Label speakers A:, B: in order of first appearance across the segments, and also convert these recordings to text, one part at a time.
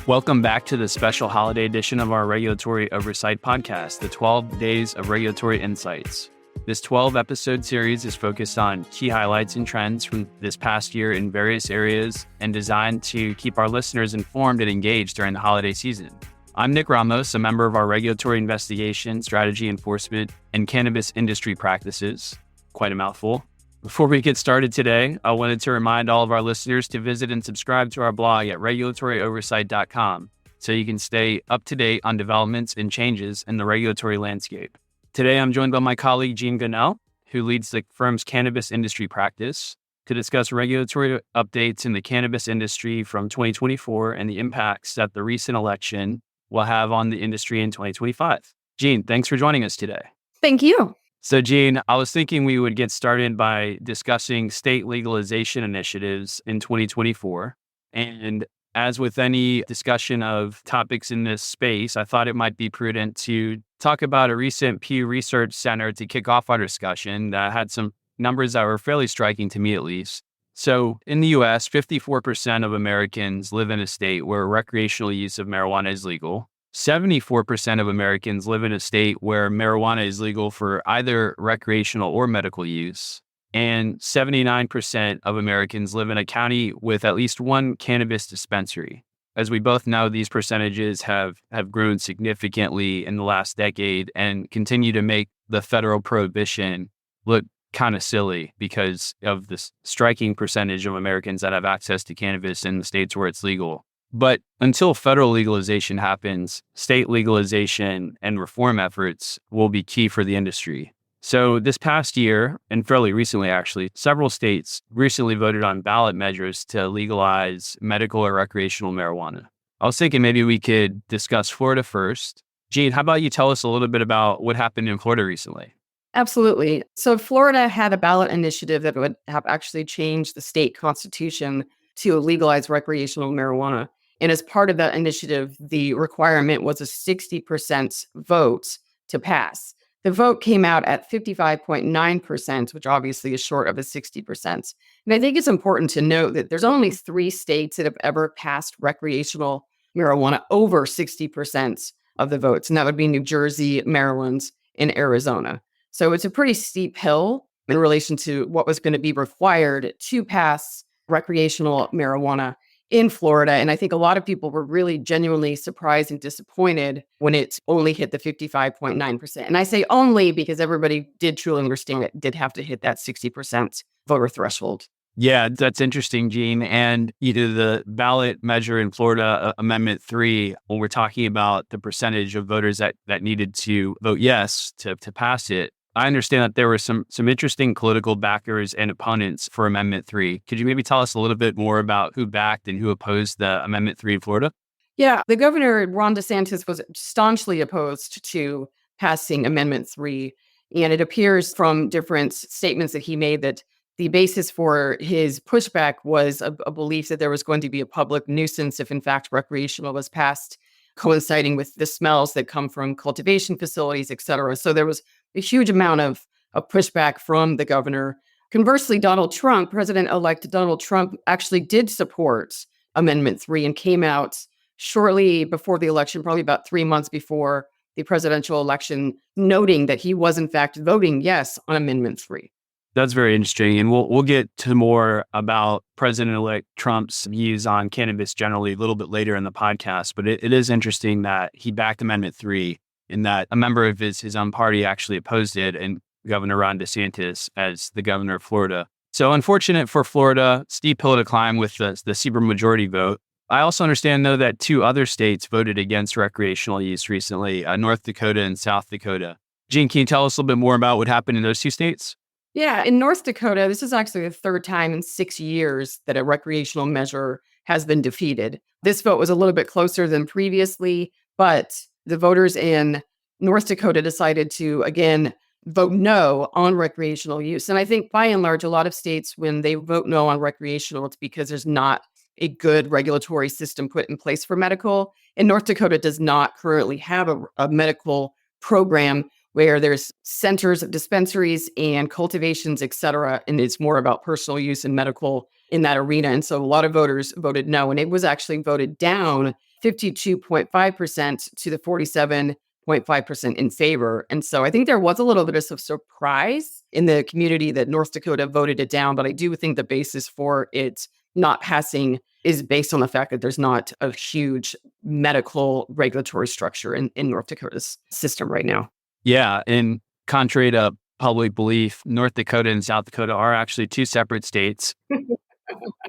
A: Welcome back to the special holiday edition of our Regulatory Oversight podcast, the 12 Days of Regulatory Insights. This 12-episode series is focused on key highlights and trends from this past year in various areas and designed to keep our listeners informed and engaged during the holiday season. I'm Nick Ramos, a member of our Regulatory Investigation, Strategy Enforcement, and Cannabis Industry practices. Quite a mouthful. Before we get started today, I wanted to remind all of our listeners to visit and subscribe to our blog at regulatoryoversight.com so you can stay up to date on developments and changes in the regulatory landscape. Today, I'm joined by my colleague, Jean Smith-Gonnell, who leads the firm's Cannabis Industry practice, to discuss regulatory updates in the cannabis industry from 2024 and the impacts that the recent election will have on the industry in 2025. Jean, thanks for joining us today.
B: Thank you.
A: So, Jean, I was thinking we would get started by discussing state legalization initiatives in 2024. And as with any discussion of topics in this space, I thought it might be prudent to talk about a recent Pew Research Center to kick off our discussion that had some numbers that were fairly striking to me, at least. So in the U.S., 54% of Americans live in a state where recreational use of marijuana is legal. 74% of Americans live in a state where marijuana is legal for either recreational or medical use. And 79% of Americans live in a county with at least one cannabis dispensary. As we both know, these percentages have grown significantly in the last decade and continue to make the federal prohibition look kind of silly because of this striking percentage of Americans that have access to cannabis in the states where it's legal. But until federal legalization happens, state legalization and reform efforts will be key for the industry. So this past year, and fairly recently actually, several states recently voted on ballot measures to legalize medical or recreational marijuana. I was thinking maybe we could discuss Florida first. Jean, how about you tell us a little bit about what happened in Florida recently?
B: Absolutely. So Florida had a ballot initiative that would have actually changed the state constitution to legalize recreational marijuana. And as part of that initiative, the requirement was a 60% vote to pass. The vote came out at 55.9%, which obviously is short of a 60%. And I think it's important to note that there's only 3 states that have ever passed recreational marijuana over 60% of the votes. And that would be New Jersey, Maryland, and Arizona. So it's a pretty steep hill in relation to what was going to be required to pass recreational marijuana in Florida. And I think a lot of people were really genuinely surprised and disappointed when it only hit the 55.9%. And I say only because everybody did truly understand it did have to hit that 60% voter threshold.
A: Yeah, that's interesting, Jean. And either the ballot measure in Florida, Amendment 3, when we're talking about the percentage of voters that needed to vote yes to pass it, I understand that there were some interesting political backers and opponents for Amendment 3. Could you maybe tell us a little bit more about who backed and who opposed the Amendment 3 in Florida?
B: Yeah, the governor, Ron DeSantis, was staunchly opposed to passing Amendment 3. And it appears from different statements that he made that the basis for his pushback was a belief that there was going to be a public nuisance if, in fact, recreational was passed, coinciding with the smells that come from cultivation facilities, et cetera. So there was a huge amount of pushback from the governor. Conversely, President-elect Donald Trump actually did support Amendment 3 and came out shortly before the election, probably about 3 months before the presidential election, noting that he was in fact voting yes on Amendment 3.
A: That's very interesting. And we'll get to more about President-elect Trump's views on cannabis generally a little bit later in the podcast. But it is interesting that he backed Amendment 3 and that a member of his own party actually opposed it, and Governor Ron DeSantis as the governor of Florida. So unfortunate for Florida, steep hill to climb with the supermajority vote. I also understand, though, that 2 other states voted against recreational use recently, North Dakota and South Dakota. Jean, can you tell us a little bit more about what happened in those 2 states?
B: Yeah, in North Dakota, this is actually the 3rd time in 6 years that a recreational measure has been defeated. This vote was a little bit closer than previously, but the voters in North Dakota decided to, again, vote no on recreational use. And I think by and large, a lot of states, when they vote no on recreational, it's because there's not a good regulatory system put in place for medical. And North Dakota does not currently have a medical program where there's centers of dispensaries and cultivations, et cetera. And it's more about personal use and medical in that arena. And so a lot of voters voted no, and it was actually voted down 52.5% to the 47.5% in favor. And so I think there was a little bit of surprise in the community that North Dakota voted it down, but I do think the basis for it not passing is based on the fact that there's not a huge medical regulatory structure in North Dakota's system right now.
A: Yeah. And contrary to public belief, North Dakota and South Dakota are actually two separate states.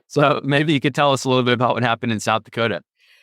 A: So maybe you could tell us a little bit about what happened in South Dakota.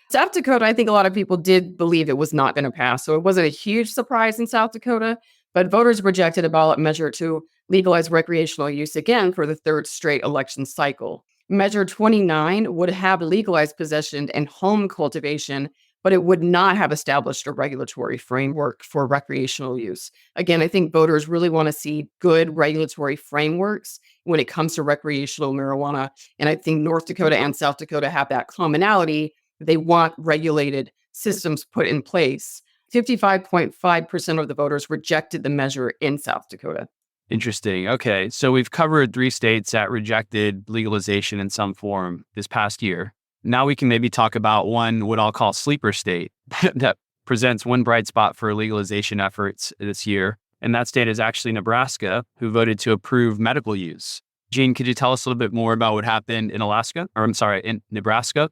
B: South Dakota, I think a lot of people did believe it was not going to pass. So it wasn't a huge surprise in South Dakota, but voters rejected a ballot measure to legalize recreational use again for the third straight election cycle. Measure 29 would have legalized possession and home cultivation, but it would not have established a regulatory framework for recreational use. Again, I think voters really want to see good regulatory frameworks when it comes to recreational marijuana. And I think North Dakota and South Dakota have that commonality. They want regulated systems put in place. 55.5% of the voters rejected the measure in South Dakota.
A: Interesting. Okay. So we've covered 3 states that rejected legalization in some form this past year. Now we can maybe talk about one, what I'll call sleeper state that presents one bright spot for legalization efforts this year. And that state is actually Nebraska, who voted to approve medical use. Jean, could you tell us a little bit more about what happened in in Nebraska?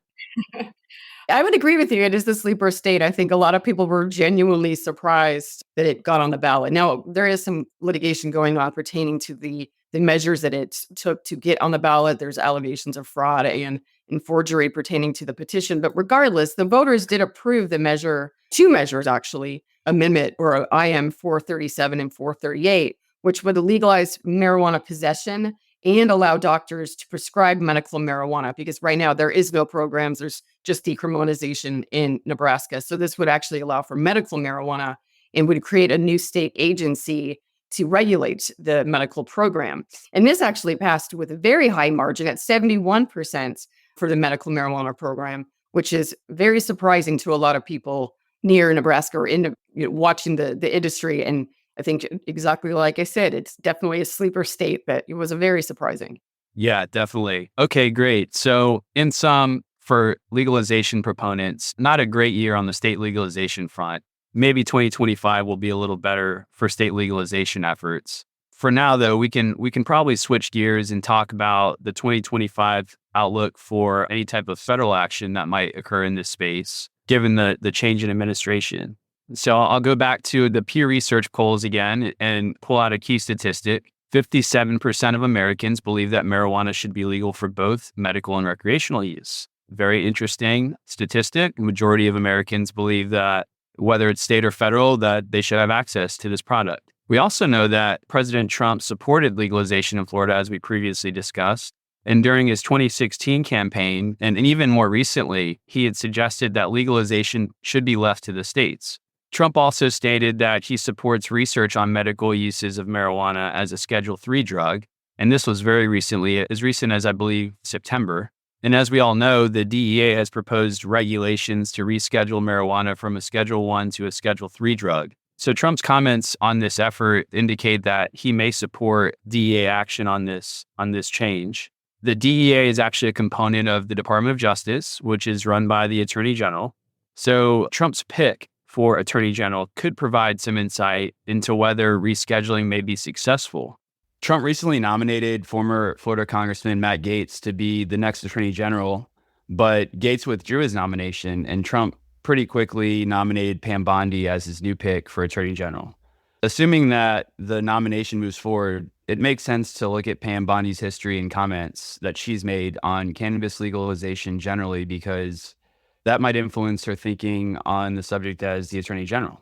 B: I would agree with you. It is the sleeper state. I think a lot of people were genuinely surprised that it got on the ballot. Now, there is some litigation going on pertaining to the measures that it took to get on the ballot. There's allegations of fraud and forgery pertaining to the petition. But regardless, the voters did approve the measure, 2 measures actually, amendment or IM 437 and 438, which would legalize marijuana possession and allow doctors to prescribe medical marijuana, because right now there is no programs. There's just decriminalization in Nebraska. So this would actually allow for medical marijuana and would create a new state agency to regulate the medical program. And this actually passed with a very high margin at 71% for the medical marijuana program, which is very surprising to a lot of people near Nebraska or watching the industry. And I think exactly like I said, it's definitely a sleeper state, but it was a very surprising.
A: Yeah, definitely. Okay, great. So in sum, for legalization proponents, not a great year on the state legalization front. Maybe 2025 will be a little better for state legalization efforts. For now, though, we can probably switch gears and talk about the 2025 outlook for any type of federal action that might occur in this space, given the change in administration. So I'll go back to the Pew Research polls again and pull out a key statistic. 57% of Americans believe that marijuana should be legal for both medical and recreational use. Very interesting statistic. The majority of Americans believe that whether it's state or federal, that they should have access to this product. We also know that President Trump supported legalization in Florida, as we previously discussed. And during his 2016 campaign, and even more recently, he had suggested that legalization should be left to the states. Trump also stated that he supports research on medical uses of marijuana as a Schedule III drug. And this was very recently, as recent as, I believe, September. And as we all know, the DEA has proposed regulations to reschedule marijuana from a Schedule I to a Schedule III drug. So Trump's comments on this effort indicate that he may support DEA action on this change. The DEA is actually a component of the Department of Justice, which is run by the Attorney General. So Trump's pick for Attorney General could provide some insight into whether rescheduling may be successful. Trump recently nominated former Florida Congressman Matt Gaetz to be the next Attorney General, but Gaetz withdrew his nomination, and Trump pretty quickly nominated Pam Bondi as his new pick for Attorney General. Assuming that the nomination moves forward, it makes sense to look at Pam Bondi's history and comments that she's made on cannabis legalization generally, because that might influence her thinking on the subject as the Attorney General.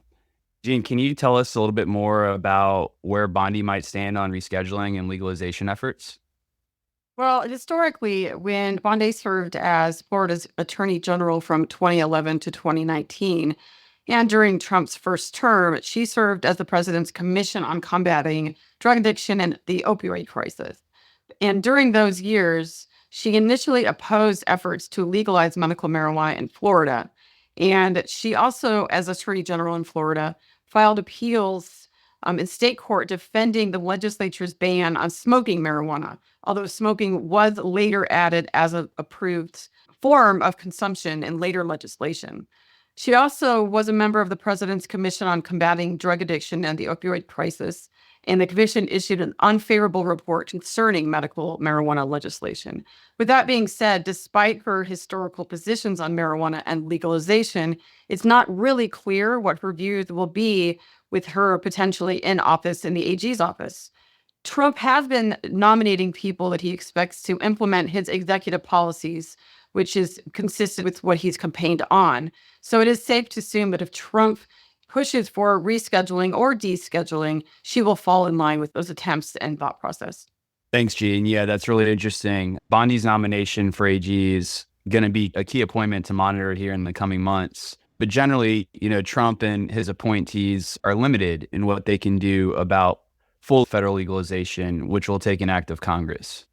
A: Jean, can you tell us a little bit more about where Bondi might stand on rescheduling and legalization efforts?
B: Well, historically, when Bondi served as Florida's Attorney General from 2011 to 2019, and during Trump's first term, she served as the president's Commission on Combating Drug Addiction and the Opioid Crisis. And during those years, she initially opposed efforts to legalize medical marijuana in Florida. And she also, as Attorney General in Florida, filed appeals in state court defending the legislature's ban on smoking marijuana, although smoking was later added as an approved form of consumption in later legislation. She also was a member of the President's Commission on Combating Drug Addiction and the Opioid Crisis, and the commission issued an unfavorable report concerning medical marijuana legislation. With that being said, despite her historical positions on marijuana and legalization, it's not really clear what her views will be with her potentially in office in the AG's office. Trump has been nominating people that he expects to implement his executive policies, which is consistent with what he's campaigned on. So it is safe to assume that if Trump pushes for rescheduling or descheduling, she will fall in line with those attempts and thought process.
A: Thanks, Gene. Yeah, that's really interesting. Bondi's nomination for AG is going to be a key appointment to monitor here in the coming months. But generally, Trump and his appointees are limited in what they can do about full federal legalization, which will take an act of Congress.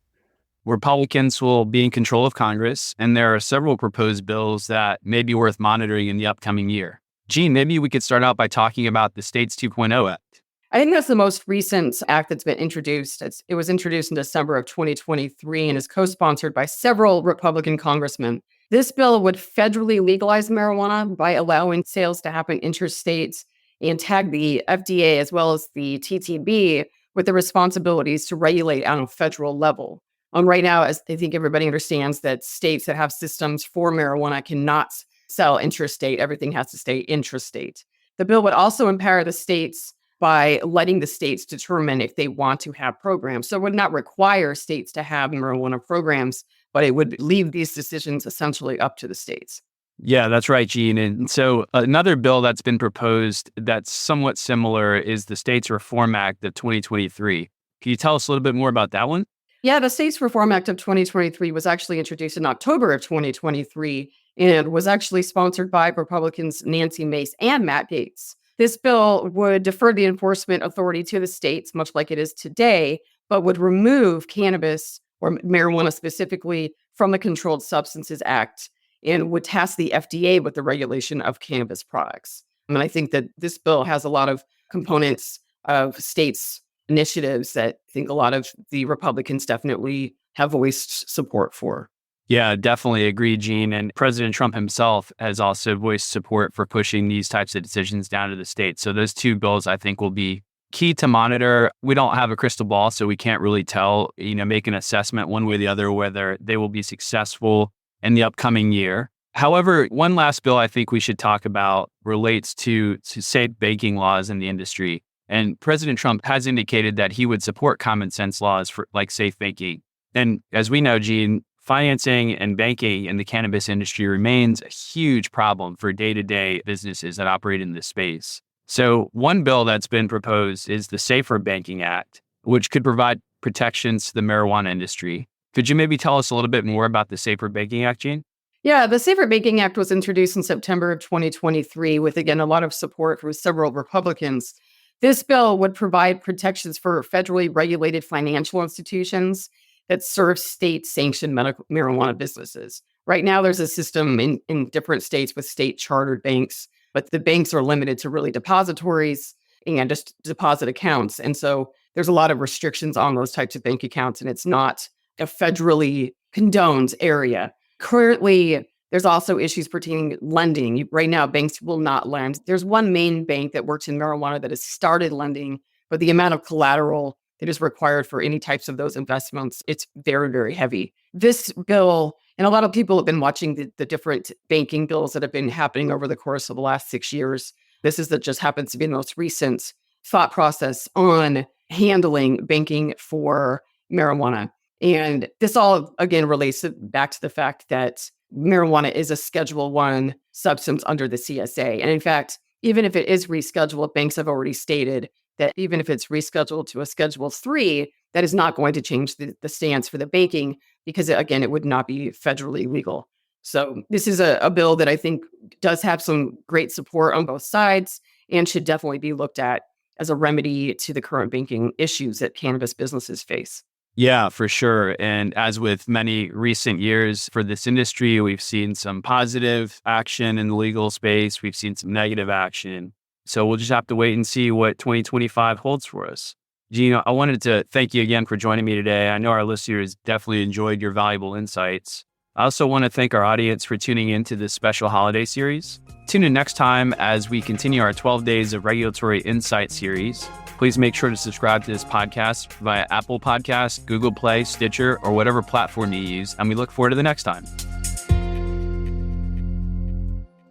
A: Republicans will be in control of Congress, and there are several proposed bills that may be worth monitoring in the upcoming year. Gene, maybe we could start out by talking about the States 2.0 Act.
B: I think that's the most recent act that's been introduced. It was introduced in December of 2023 and is co-sponsored by several Republican congressmen. This bill would federally legalize marijuana by allowing sales to happen interstate and tag the FDA as well as the TTB with the responsibilities to regulate on a federal level. Right now, as I think everybody understands that states that have systems for marijuana cannot sell interstate. Everything has to stay intrastate. The bill would also empower the states by letting the states determine if they want to have programs. So it would not require states to have marijuana programs, but it would leave these decisions essentially up to the states.
A: Yeah, that's right, Gene. And so another bill that's been proposed that's somewhat similar is the States Reform Act of 2023. Can you tell us a little bit more about that one?
B: Yeah, the States Reform Act of 2023 was actually introduced in October of 2023 and was actually sponsored by Republicans Nancy Mace and Matt Gaetz. This bill would defer the enforcement authority to the states, much like it is today, but would remove cannabis or marijuana specifically from the Controlled Substances Act and would task the FDA with the regulation of cannabis products. And I think that this bill has a lot of components of states' initiatives that I think a lot of the Republicans definitely have voiced support for.
A: Yeah, definitely agree, Gene. And President Trump himself has also voiced support for pushing these types of decisions down to the states. So those two bills, I think, will be key to monitor. We don't have a crystal ball, so we can't really tell, make an assessment one way or the other whether they will be successful in the upcoming year. However, one last bill I think we should talk about relates to safe banking laws in the industry. And President Trump has indicated that he would support common sense laws for like safe banking. And as we know, Gene, financing and banking in the cannabis industry remains a huge problem for day-to-day businesses that operate in this space. So one bill that's been proposed is the Safer Banking Act, which could provide protections to the marijuana industry. Could you maybe tell us a little bit more about the Safer Banking Act, Gene?
B: Yeah, the Safer Banking Act was introduced in September of 2023 with, again, a lot of support from several Republicans. This bill would provide protections for federally regulated financial institutions that serve state-sanctioned medical marijuana businesses. Right now, there's a system in different states with state-chartered banks, but the banks are limited to really depositories and just deposit accounts. And so there's a lot of restrictions on those types of bank accounts, and it's not a federally condoned area. Currently, there's also issues pertaining to lending. Right now, banks will not lend. There's one main bank that works in marijuana that has started lending, but the amount of collateral that is required for any types of those investments, it's very, very heavy. This bill, and a lot of people have been watching the different banking bills that have been happening over the course of the last 6 years. This is that just happens to be the most recent thought process on handling banking for marijuana. And this all, again, relates back to the fact that marijuana is a Schedule I substance under the CSA. And in fact, even if it is rescheduled, banks have already stated that even if it's rescheduled to a Schedule III, that is not going to change the stance for the banking because, again, it would not be federally legal. So this is a bill that I think does have some great support on both sides and should definitely be looked at as a remedy to the current banking issues that cannabis businesses face.
A: Yeah, for sure. And as with many recent years for this industry, we've seen some positive action in the legal space. We've seen some negative action. So we'll just have to wait and see what 2025 holds for us. Gene, I wanted to thank you again for joining me today. I know our listeners definitely enjoyed your valuable insights. I also want to thank our audience for tuning into this special holiday series. Tune in next time as we continue our 12 Days of Regulatory Insight series. Please make sure to subscribe to this podcast via Apple Podcasts, Google Play, Stitcher, or whatever platform you use, and we look forward to the next time.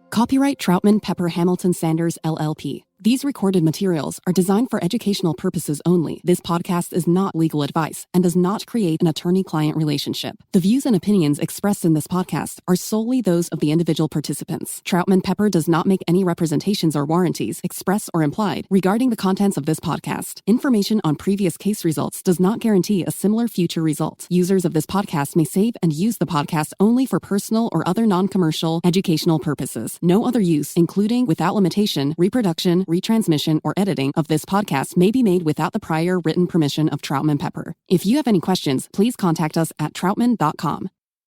C: Copyright Troutman Pepper Hamilton Sanders, LLP. These recorded materials are designed for educational purposes only. This podcast is not legal advice and does not create an attorney-client relationship. The views and opinions expressed in this podcast are solely those of the individual participants. Troutman Pepper does not make any representations or warranties, express or implied, regarding the contents of this podcast. Information on previous case results does not guarantee a similar future result. Users of this podcast may save and use the podcast only for personal or other non-commercial educational purposes. No other use, including, without limitation, reproduction, retransmission, or editing of this podcast may be made without the prior written permission of Troutman Pepper. If you have any questions, please contact us at troutman.com.